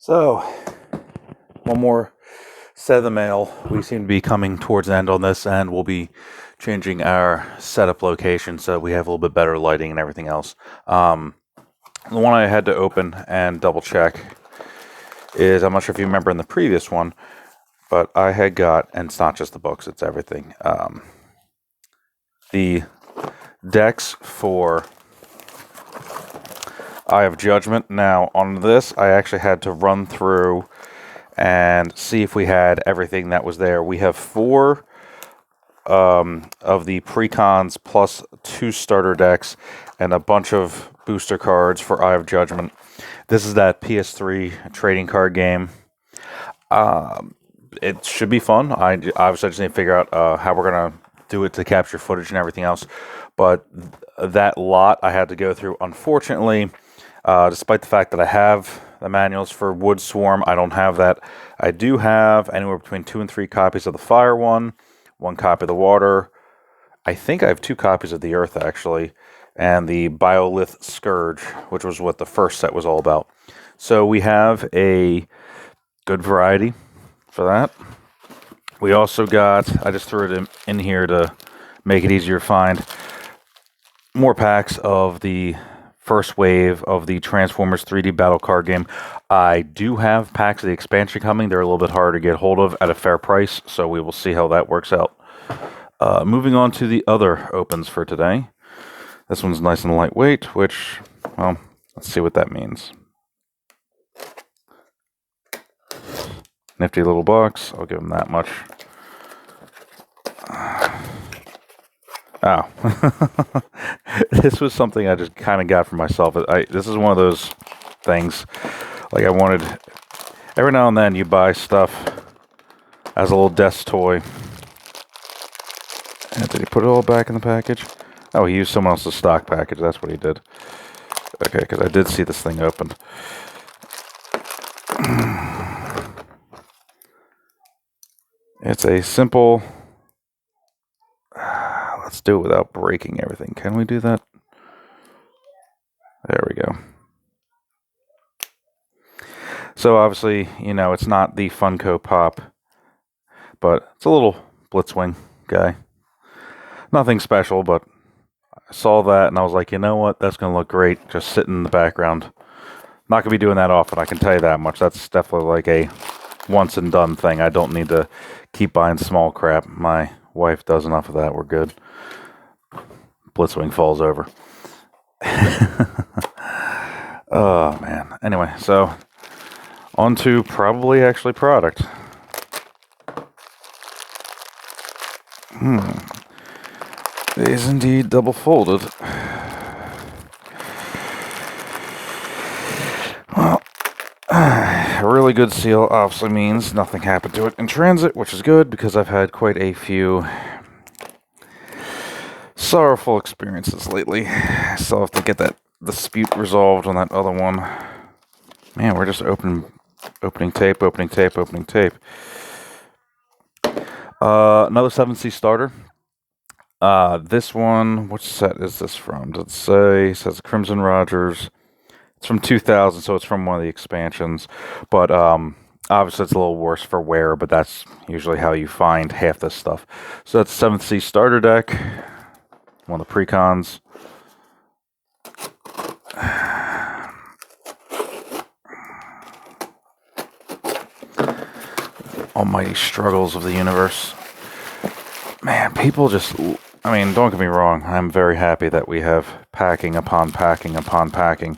So, one more set of the mail. We seem to be coming towards the end on this, and we'll be changing our setup location so we have a little bit better lighting and everything else. The one I had to open and double check is, I'm not sure if you remember in the previous one, but I had got, and it's not just the books, it's everything, the decks for Eye of Judgment. Now, on this, I actually had to run through and see if we had everything that was there. We have 4 of the precons plus 2 starter decks and a bunch of booster cards for Eye of Judgment. This is that PS3 trading card game. It should be fun. I obviously just need to figure out how we're going to do it to capture footage and everything else. But that lot I had to go through. Unfortunately, despite the fact that I have the manuals for Wood Swarm, I don't have that. I do have anywhere between 2 and 3 copies of the Fire one copy of the Water. I think I have 2 copies of the Earth, actually, and the Biolith Scourge, which was what the first set was all about. So we have a good variety for that. We also got, I just threw it in here to make it easier to find, more packs of the first wave of the Transformers 3D battle card game. I do have packs of the expansion coming. They're a little bit harder to get hold of at a fair price, so we will see how that works out. Moving on to the other opens for today. This one's nice and lightweight, which, well, let's see what that means. Nifty little box. I'll give them that much. Oh. This was something I just kind of got for myself. This is one of those things, like I wanted, every now and then you buy stuff as a little desk toy. And did he put it all back in the package? Oh, he used someone else's stock package. That's what he did. Okay, because I did see this thing opened. It's a simple... Let's do it without breaking everything. Can we do that? There we go. So obviously, you know, it's not the Funko Pop, but it's a little Blitzwing guy. Nothing special, but I saw that and I was like, you know what? That's going to look great just sitting in the background. Not going to be doing that often, I can tell you that much. That's definitely like a once and done thing. I don't need to keep buying small crap. My wife does enough of that. We're good. Blitzwing falls over. Oh, man. Anyway, so on to probably actually product. It is indeed double folded. Well, a really good seal obviously means nothing happened to it in transit, which is good because I've had quite a few sorrowful experiences lately. I still have to get that dispute resolved on that other one. Man, we're just opening tape. Another 7C starter. This one, which set is this from? Does it say? It says Crimson Rogers. It's from 2000, so it's from one of the expansions. But obviously it's a little worse for wear, but that's usually how you find half this stuff. So that's a 7th C starter deck. One of the precons. Almighty struggles of the universe. Man, people just... I mean, don't get me wrong. I'm very happy that we have packing upon packing upon packing.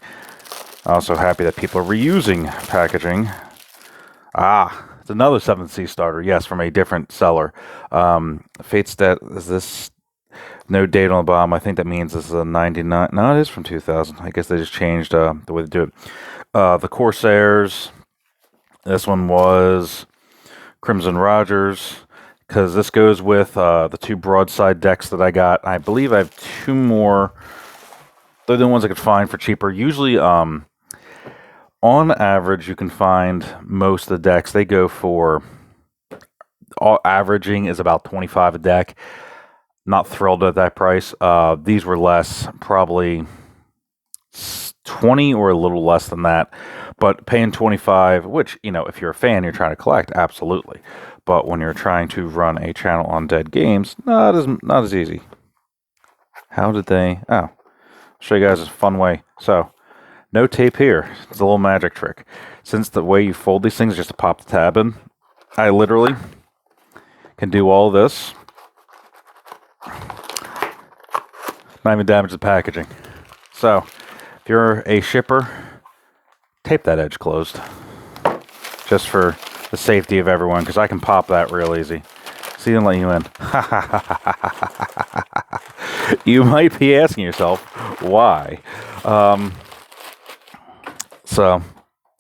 Also happy that people are reusing packaging. It's another 7th C starter. Yes, from a different seller. Fate's Debt, is this... No date on the bottom. I think that means this is a 99. No, it is from 2000. I guess they just changed the way they do it. The Corsairs. This one was Crimson Rogers, because this goes with the 2 broadside decks that I got. I believe I have 2 more. They're the ones I could find for cheaper. Usually, on average, you can find most of the decks. They go for, all averaging is about $25 a deck. Not thrilled at that price. These were less, probably $20 or a little less than that, but paying $25, which, if you're a fan, you're trying to collect, absolutely. But when you're trying to run a channel on Dead Games, not as easy. How did they? Oh, I'll show you guys a fun way. So, no tape here. It's a little magic trick. Since the way you fold these things is just to pop the tab in, I literally can do all this. Not even damage the packaging. So, if you're a shipper, tape that edge closed. Just for the safety of everyone, because I can pop that real easy. See, and let you in. You might be asking yourself, why? So,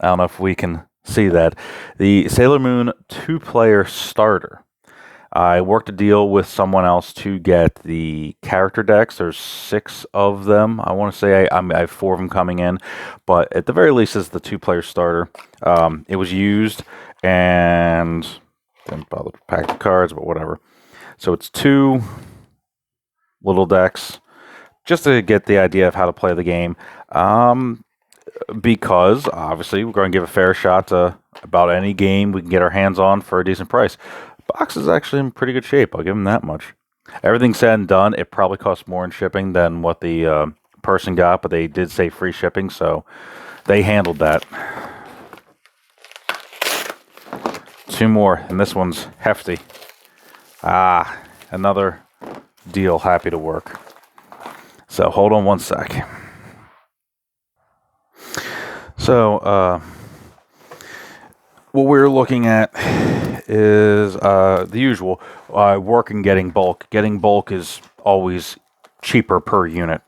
I don't know if we can see that. The Sailor Moon 2-player starter. I worked a deal with someone else to get the character decks. There's 6 of them. I want to say I have 4 of them coming in, but at the very least, it's the 2-player starter. It was used, and didn't bother to pack the cards, but whatever. So it's 2 little decks, just to get the idea of how to play the game. Because obviously we're going to give a fair shot to about any game we can get our hands on for a decent price. Box is actually in pretty good shape. I'll give them that much. Everything said and done, it probably costs more in shipping than what the person got, but they did say free shipping, so they handled that. 2 more, and this one's hefty. Another deal. Happy to work. So hold on one sec. So what we're looking at is the usual work and getting bulk. Getting bulk is always cheaper per unit.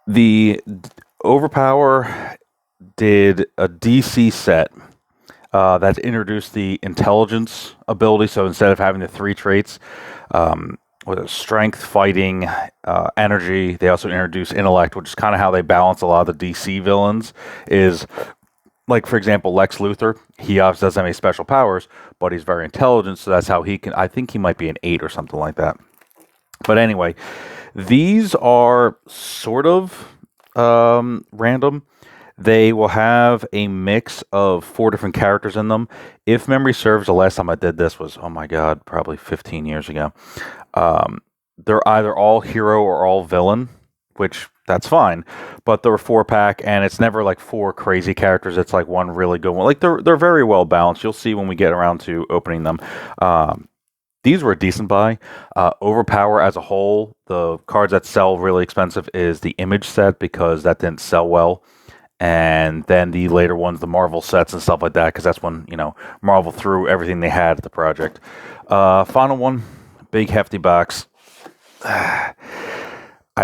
The Overpower did a DC set that introduced the intelligence ability. So instead of having the 3 traits, with strength, fighting, energy, they also introduced intellect, which is kind of how they balance a lot of the DC villains. Is like, for example, Lex Luthor. He obviously doesn't have any special powers, but he's very intelligent, so that's how he can. I think he might be an 8 or something like that. But anyway, these are sort of random. They will have a mix of 4 different characters in them. If memory serves, the last time I did this was, oh my god, probably 15 years ago. They're either all hero or all villain, which that's fine. But they're a 4-pack, and it's never like 4 crazy characters. It's like one really good one. Like they're very well balanced. You'll see when we get around to opening them. These were a decent buy. Overpower as a whole, the cards that sell really expensive is the Image set, because that didn't sell well. And then the later ones, the Marvel sets and stuff like that, because that's when, Marvel threw everything they had at the project. Final one, big hefty box. I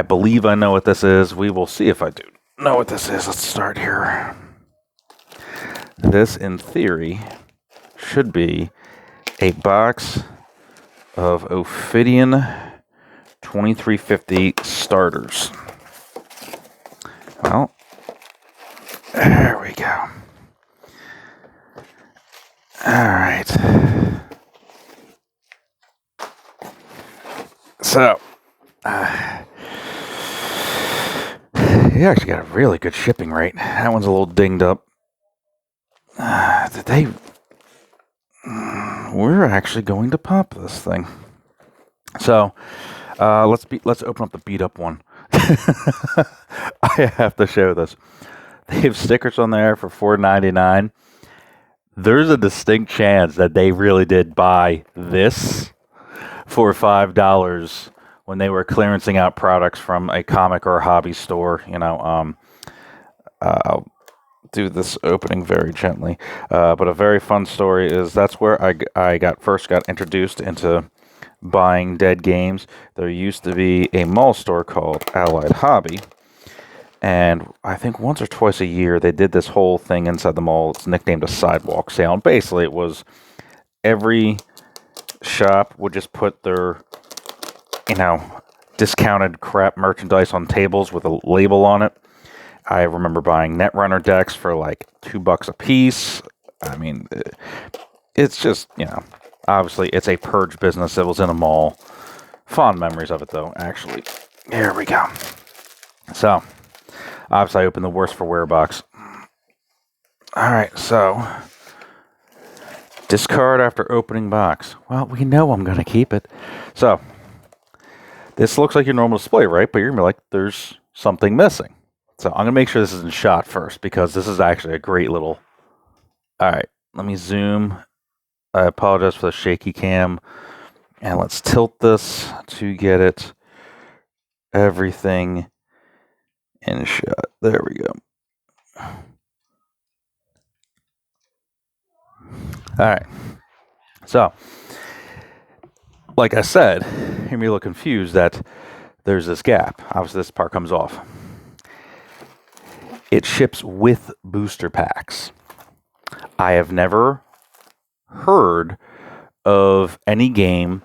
believe I know what this is. We will see if I do know what this is. Let's start here. This, in theory, should be a box of Ophidian 2350 starters. Well, there we go. All right. So, you actually got a really good shipping rate. That one's a little dinged up. We're actually going to pop this thing. So, let's open up the beat up one. I have to show this. They have stickers on there for $4.99. There's a distinct chance that they really did buy this for $5 when they were clearancing out products from a comic or a hobby store. I'll do this opening very gently. But a very fun story is that's where I first got introduced into buying Dead Games. There used to be a mall store called Allied Hobby. And I think once or twice a year, they did this whole thing inside the mall. It's nicknamed a sidewalk sale. And basically, it was every shop would just put their, discounted crap merchandise on tables with a label on it. I remember buying Netrunner decks for like $2 a piece. I mean, it's just, obviously, it's a purge business that was in a mall. Fond memories of it, though, actually. Here we go. So, Obviously, I opened the worst for wear box. All right, so discard after opening box. Well, we know I'm going to keep it. So this looks like your normal display, right? But you're going to be like, there's something missing. So I'm going to make sure this isn't shot first because this is actually a great little... All right, let me zoom. I apologize for the shaky cam. And let's tilt this to get it everything in shot. There we go. All right. So, like I said, you may look confused that there's this gap. Obviously, this part comes off. It ships with booster packs. I have never heard of any game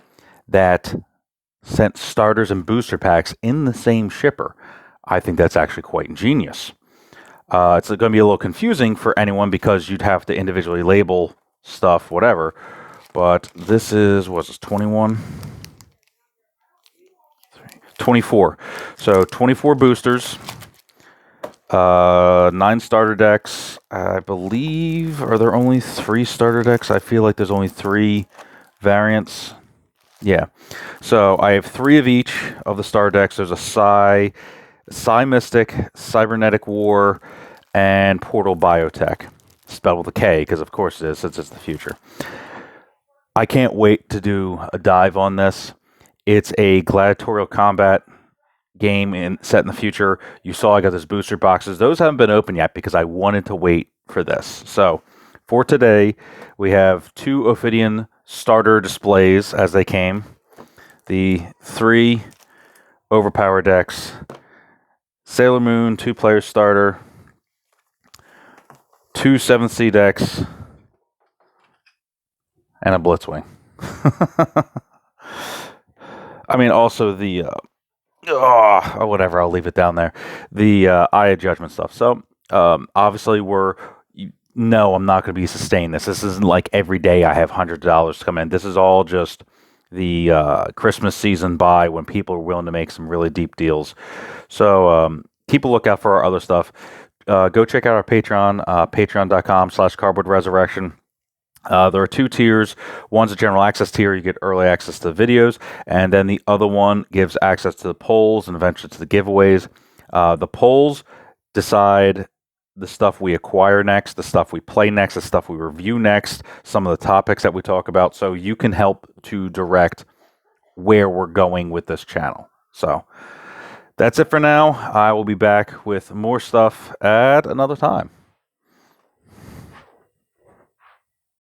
that sent starters and booster packs in the same shipper. I think that's actually quite ingenious. It's going to be a little confusing for anyone because you'd have to individually label stuff, whatever. But this is, what's this, 21? 24. So 24 boosters, 9 starter decks. I believe, are there only 3 starter decks? I feel like there's only 3 variants. Yeah. So I have 3 of each of the starter decks. There's a Psi Mystic, Cybernetic War, and Portal Biotech. Spelled with a K, because of course it is, since it's the future. I can't wait to do a dive on this. It's a gladiatorial combat game set in the future. You saw I got those booster boxes. Those haven't been opened yet because I wanted to wait for this. So for today, we have 2 Ophidian starter displays as they came. The 3 overpower decks. Sailor Moon 2-player starter. 2 7th Sea decks. And a Blitzwing. I mean, also the... whatever, I'll leave it down there. The Eye of Judgment stuff. So, obviously, no, I'm not going to be sustaining this. This isn't like every day I have $100 to come in. This is all just the Christmas season buy when people are willing to make some really deep deals. So, keep a lookout for our other stuff. Go check out our Patreon, patreon.com/cardboardresurrection. There are 2 tiers. One's a general access tier. You get early access to the videos. And then the other one gives access to the polls and eventually to the giveaways. The polls decide the stuff we acquire next, the stuff we play next, the stuff we review next, some of the topics that we talk about. So you can help to direct where we're going with this channel. So that's it for now. I will be back with more stuff at another time.